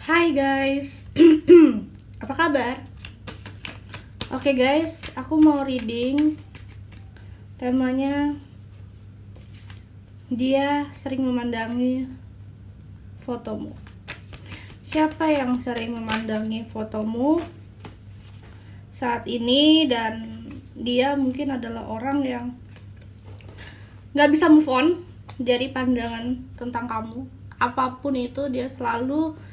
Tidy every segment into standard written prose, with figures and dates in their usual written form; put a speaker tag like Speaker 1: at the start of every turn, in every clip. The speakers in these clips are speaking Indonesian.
Speaker 1: Hai guys, apa kabar? Oke guys, aku mau reading. Temanya dia sering memandangi fotomu. Siapa yang sering memandangi fotomu saat ini, dan dia mungkin adalah orang yang gak bisa move on dari pandangan tentang kamu. Apapun itu, dia selalu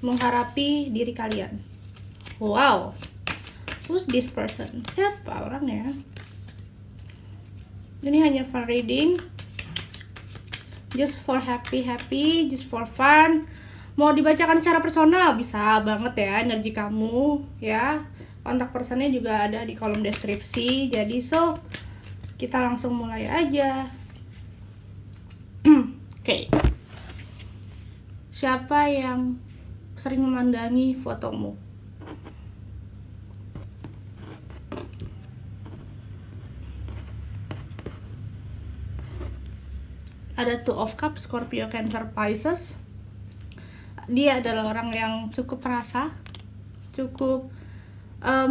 Speaker 1: mengharapi diri kalian. Wow, who's this person? Siapa orangnya? Ini hanya fun reading, just for happy, just for fun. Mau dibacakan secara personal bisa banget ya, energi kamu ya. Kontak personnya juga ada di kolom deskripsi. Jadi kita langsung mulai aja. Oke. Siapa yang sering memandangi fotomu? Ada Two of Cups, Scorpio, Cancer, Pisces. Dia adalah orang yang cukup perasa, cukup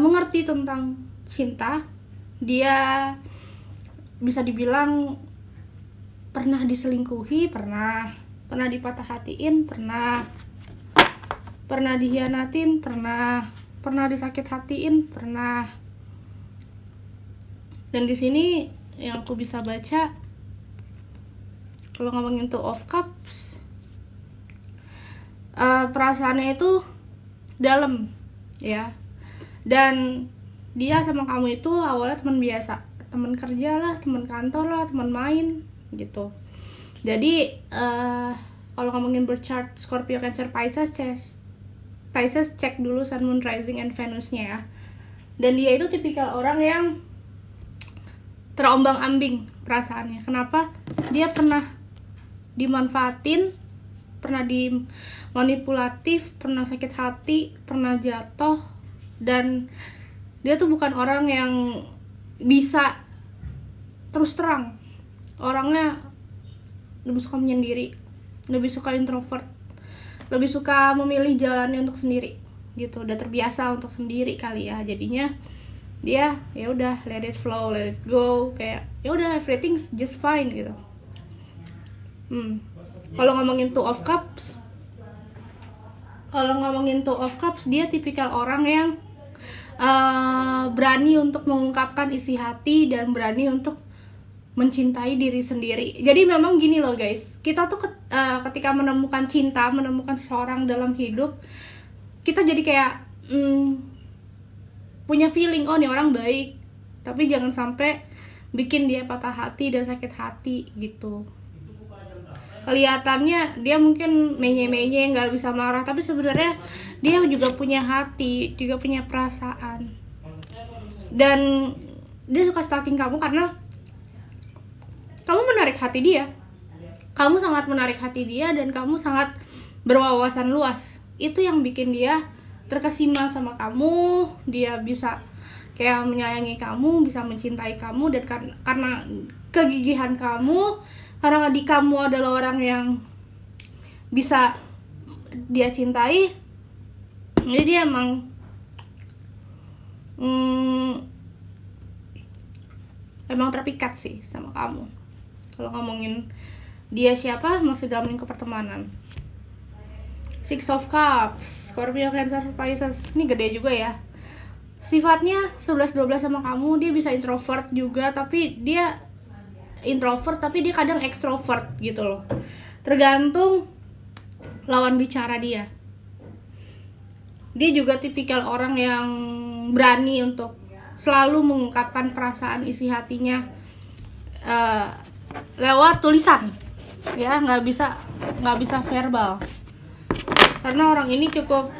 Speaker 1: mengerti tentang cinta. Dia bisa dibilang pernah diselingkuhi, pernah dipatah hatiin, pernah dihianatin, pernah disakit hatiin, pernah. Dan di sini yang aku bisa baca, kalau ngomongin Two of Cups, perasaannya itu dalam ya. Dan dia sama kamu itu awalnya teman biasa, teman kerja lah, teman kantor lah, teman main gitu. Jadi kalau ngomongin birth chart Scorpio, Cancer, Pisces, cek dulu Sun, Moon, Rising, and Venus-nya ya. Dan dia itu tipikal orang yang terombang-ambing perasaannya. Kenapa? Dia pernah dimanfaatin, pernah dimanipulatif, pernah sakit hati, pernah jatuh. Dan dia tuh bukan orang yang bisa terus terang. Orangnya lebih suka menyendiri, lebih suka introvert, lebih suka memilih jalannya untuk sendiri gitu. Udah terbiasa untuk sendiri kali ya, jadinya dia ya udah let it flow, let it go, kayak ya udah everything's just fine gitu. Kalau ngomongin Two of Cups, dia tipikal orang yang berani untuk mengungkapkan isi hati dan berani untuk mencintai diri sendiri. Jadi memang gini loh guys, kita tuh ketika menemukan cinta, menemukan seseorang dalam hidup, kita jadi kayak punya feeling, oh nih orang baik, tapi jangan sampai bikin dia patah hati dan sakit hati gitu. Kelihatannya dia mungkin menye-menye, nggak bisa marah, tapi sebenarnya dia juga punya hati, juga punya perasaan. Dan dia suka stalking kamu karena kamu menarik hati dia. Kamu sangat menarik hati dia dan kamu sangat berwawasan luas. Itu yang bikin dia terkesima sama kamu. Dia bisa kayak menyayangi kamu, bisa mencintai kamu. Dan karena kegigihan kamu, karena adik kamu adalah orang yang bisa dia cintai, jadi dia emang terpikat sih sama kamu. Kalau ngomongin dia siapa, masih dalam lingkup pertemanan. Six of Cups, Scorpio, Cancer, Pisces. Ini gede juga ya. Sifatnya 11-12 sama kamu. Dia bisa introvert juga, tapi dia kadang ekstrovert gitu loh. Tergantung lawan bicara dia. Dia juga tipikal orang yang berani untuk selalu mengungkapkan perasaan isi hatinya lewat tulisan ya, nggak bisa verbal, karena orang ini cukup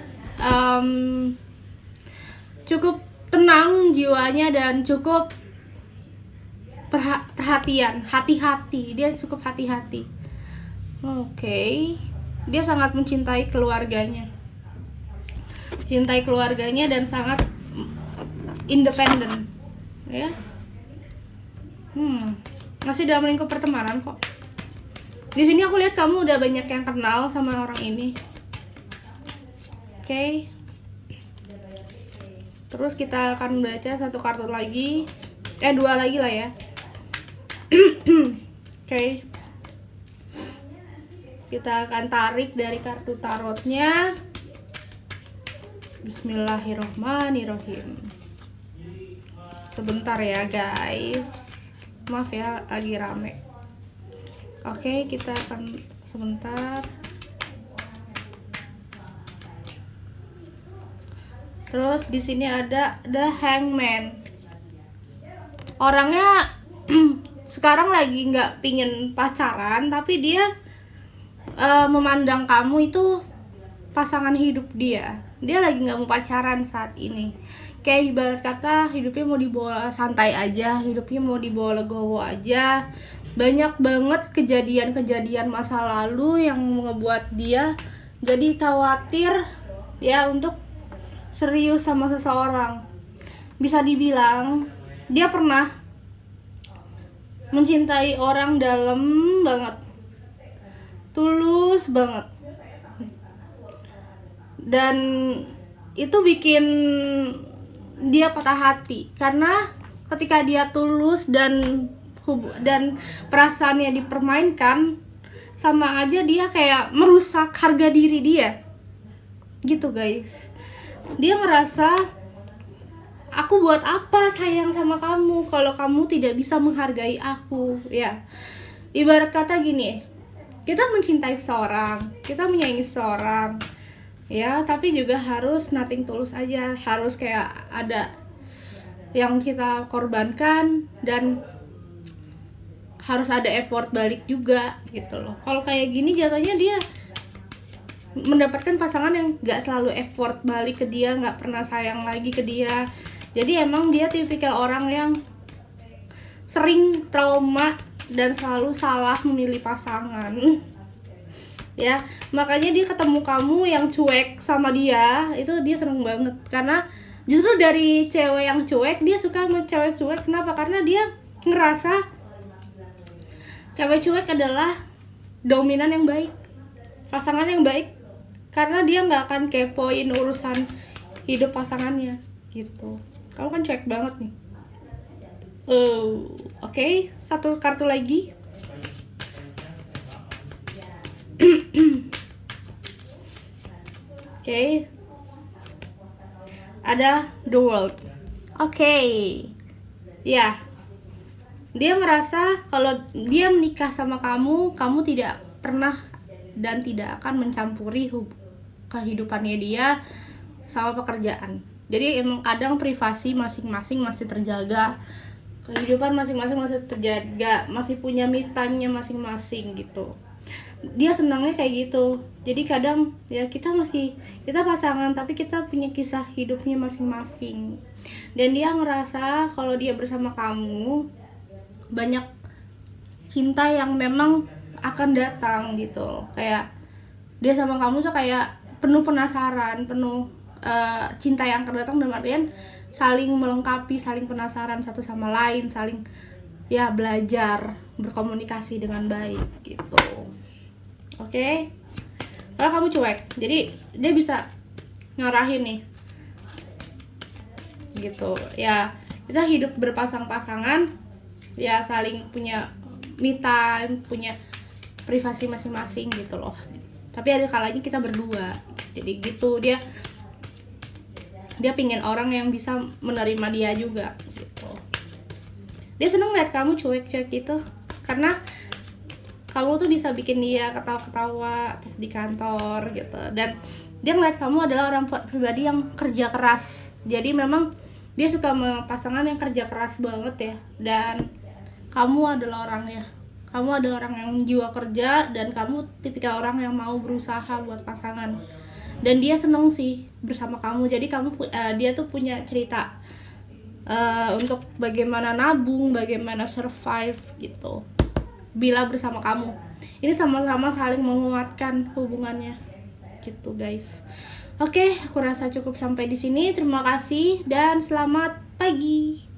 Speaker 1: tenang jiwanya dan cukup perhatian, hati-hati. Dia cukup hati-hati. Oke. Dia sangat mencintai keluarganya dan sangat independen ya. Masih dalam lingkup pertemanan kok. Di sini aku lihat kamu udah banyak yang kenal sama orang ini. Oke. Terus kita akan baca satu kartu lagi, dua lagi lah ya. Oke. Kita akan tarik dari kartu tarotnya. Bismillahirrohmanirrohim. Sebentar ya guys, maaf ya lagi rame. Oke, kita akan sebentar. Terus di sini ada The Hangman. Orangnya sekarang lagi nggak pingin pacaran, tapi dia memandang kamu itu pasangan hidup dia. Dia lagi nggak mau pacaran saat ini. Kayak ibarat kata hidupnya mau dibawa santai aja, hidupnya mau dibawa legowo aja. Banyak banget kejadian-kejadian masa lalu yang ngebuat dia jadi khawatir ya untuk serius sama seseorang. Bisa dibilang dia pernah mencintai orang dalam banget, tulus banget, dan itu bikin dia patah hati karena ketika dia tulus dan perasaannya dipermainkan, sama aja dia kayak merusak harga diri dia gitu guys. Dia ngerasa, aku buat apa sayang sama kamu kalau kamu tidak bisa menghargai aku ya. Ibarat kata gini, kita mencintai seseorang, kita menyayangi seseorang ya, tapi juga harus nothing tulus aja, harus kayak ada yang kita korbankan dan harus ada effort balik juga gitu loh. Kalau kayak gini jatuhnya dia mendapatkan pasangan yang gak selalu effort balik ke dia, gak pernah sayang lagi ke dia. Jadi emang dia tipikal orang yang sering trauma dan selalu salah memilih pasangan ya. Makanya dia ketemu kamu yang cuek sama dia, itu dia seneng banget. Karena justru dari cewek yang cuek, dia suka sama cewek cuek. Kenapa? Karena dia ngerasa cewek cuek adalah dominan yang baik, pasangan yang baik, karena dia nggak akan kepoin urusan hidup pasangannya gitu. Kamu kan cuek banget nih. Oke, satu kartu lagi. Oke. Ada The World. Oke. Ya. Dia ngerasa kalau dia menikah sama kamu, kamu tidak pernah dan tidak akan mencampuri kehidupannya dia sama pekerjaan. Jadi emang kadang privasi masing-masing masih terjaga, kehidupan masing-masing masih terjaga, masih punya me time-nya masing-masing gitu. Dia senangnya kayak gitu. Jadi kadang ya kita pasangan tapi kita punya kisah hidupnya masing-masing. Dan dia ngerasa kalau dia bersama kamu banyak cinta yang memang akan datang gitu. Kayak dia sama kamu tuh kayak penuh penasaran, penuh cinta yang akan datang, dalam artian saling melengkapi, saling penasaran satu sama lain, saling ya belajar berkomunikasi dengan baik gitu. Oke. Kalau kamu cuek, jadi dia bisa ngarahin nih gitu ya. Kita hidup berpasang-pasangan ya, saling punya me time, punya privasi masing-masing gitu loh. Tapi ada kalanya kita berdua. Jadi gitu, dia pingin orang yang bisa menerima dia juga gitu. Dia seneng lihat kamu cuek-cuek gitu, karena kamu tuh bisa bikin dia ketawa-ketawa pas di kantor gitu. Dan dia ngeliat kamu adalah orang pribadi yang kerja keras. Jadi memang dia suka sama pasangan yang kerja keras banget ya. Dan kamu adalah orangnya. Kamu adalah orang yang jiwa kerja, dan kamu tipikal orang yang mau berusaha buat pasangan. Dan dia seneng sih bersama kamu. Jadi dia tuh punya cerita untuk bagaimana nabung, bagaimana survive gitu bila bersama kamu. Ini sama-sama saling menguatkan hubungannya gitu guys. Oke, aku rasa cukup sampai di sini. Terima kasih dan selamat pagi.